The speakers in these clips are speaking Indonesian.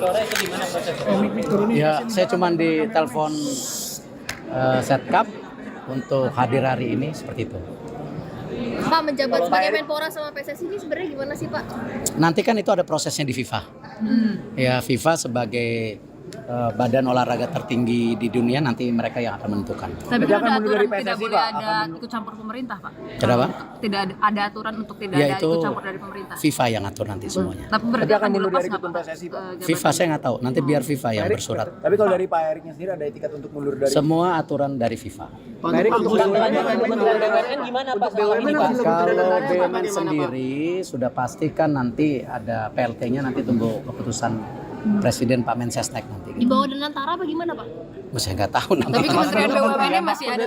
Sore itu gimana prosesnya? Ya, saya cuma ditelepon Setcap untuk hadir hari ini seperti itu. Pak, menjabat sebagai Menpora sama PSSI ini sebenarnya gimana sih, Pak? Nanti kan itu ada prosesnya di FIFA. Ya, FIFA sebagai badan olahraga tertinggi di dunia, nanti mereka yang akan menentukan. Tapi kan ada aturan tidak boleh ada ikut campur pemerintah, Pak. Kenapa? Tidak ada aturan untuk tidak Ya, ada itu ikut campur dari pemerintah. FIFA yang atur nanti semuanya. Tapi berarti akan dilepas nggak, Pak? FIFA saya nggak tahu. Nanti biar FIFA yang bersurat. Tapi kalau dari Pak Eriknya sendiri ada etikat untuk mundur dari Semua aturan dari FIFA. Pak Erik untuk BUMN gimana Pak soal ini Pak? Kalau BUMN sendiri sudah pastikan nanti ada PLT-nya, nanti tunggu keputusan Presiden Pak Mensesnek nanti. Di bawah Danantara apa gimana, Pak? Saya nggak tahu nanti. Tapi Kementerian BUMN-nya masih ada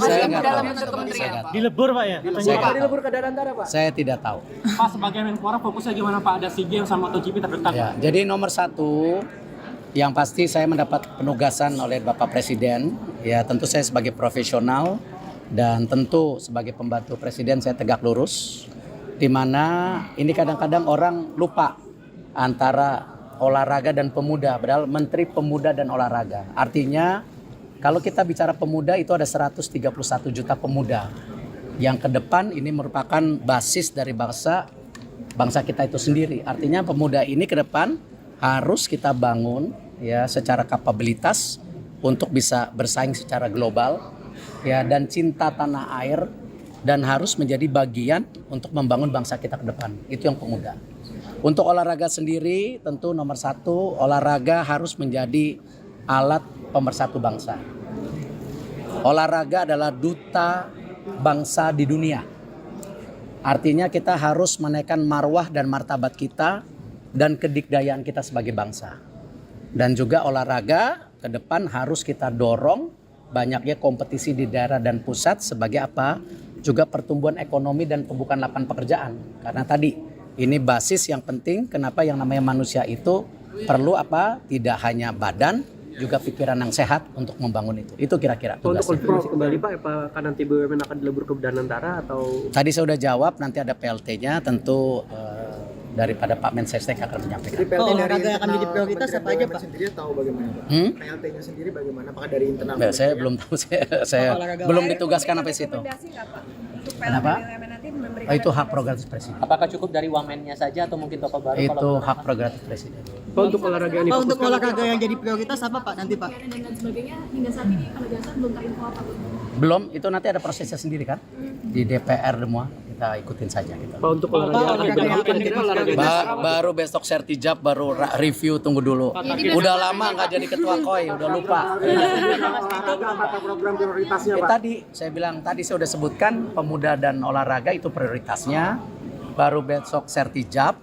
Saya nggak dalam tahu. bentuk kementerian. Dilebur Pak ya? Saya nggak tahu. dilebur ke Danantara, Pak. Saya tidak tahu. Pak sebagai Menpora fokusnya gimana Pak? Ada SEA Games sama MotoGP terdekat. Ya, jadi nomor satu yang pasti saya mendapat penugasan oleh Bapak Presiden. Ya, tentu saya sebagai profesional dan tentu sebagai pembantu Presiden saya tegak lurus. Di mana ini kadang-kadang orang lupa antara olahraga dan pemuda, padahal Menteri Pemuda dan Olahraga. Artinya kalau kita bicara pemuda itu ada 131 juta pemuda yang ke depan ini merupakan basis dari bangsa kita itu sendiri. Artinya pemuda ini ke depan harus kita bangun ya secara kapabilitas untuk bisa bersaing secara global ya, dan cinta tanah air, dan harus menjadi bagian untuk membangun bangsa kita ke depan. Itu yang pemuda. Untuk olahraga sendiri tentu nomor satu, olahraga harus menjadi alat pemersatu bangsa. Olahraga adalah duta bangsa di dunia. Artinya kita harus menaikkan marwah dan martabat kita dan kedikdayaan kita sebagai bangsa. Dan juga olahraga ke depan harus kita dorong banyaknya kompetisi di daerah dan pusat sebagai apa? Juga pertumbuhan ekonomi dan pembukaan lapangan pekerjaan. Karena tadi ini basis yang penting, kenapa yang namanya manusia itu perlu apa? Tidak hanya badan, juga pikiran yang sehat untuk membangun itu. Itu kira-kira tugasnya. Untuk konfirmasi kembali Pak, apakah nanti BUMN akan dilebur ke Danantara atau? Tadi saya sudah jawab, nanti ada PLT-nya, tentu daripada Pak Mensesnek akan menyampaikan. Jadi PLT olahraga dari yang akan jadi prioritas apa aja, Pak? Sendiri tahu bagaimana Pak? PLT-nya sendiri bagaimana? Apakah dari internal? Nah, saya belum tahu, saya belum ditugaskan sampai situ. Kenapa? Itu hak prerogatif Presiden. Apakah cukup dari wamennya saja atau mungkin tokoh baru? Itu hak prerogatif Presiden. Pak, untuk olahraga yang Pak, untuk olahraga yang jadi prioritas apa Pak nanti Pak? Dan lain sebagainya hingga saat ini penegasan belum terinfo apa, Pak? Belum, itu nanti ada prosesnya sendiri kan? Di DPR semua, kita ikutin saja gitu. Pak, untuk olahraga yang akan jadi prioritas. Baru besok sertijab, baru review, tunggu dulu. Udah lama nggak jadi ketua KOI, udah lupa. Apa program prioritasnya Pak? Tadi saya bilang, tadi saya udah sebutkan pemuda dan olahraga itu prioritasnya. Baru besok sertijab,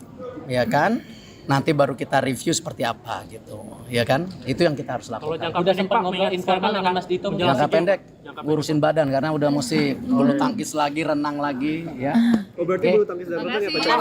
ya kan? Nanti baru kita review seperti apa gitu, ya kan? Itu yang kita harus lakukan. Udah sempat ngobrol informal dengan Mas Dito. Jangka pendek, ngurusin badan karena udah mesti bulu tangkis lagi, renang lagi, ya. Oh, berarti bulu tangkis dan renang ya Pak?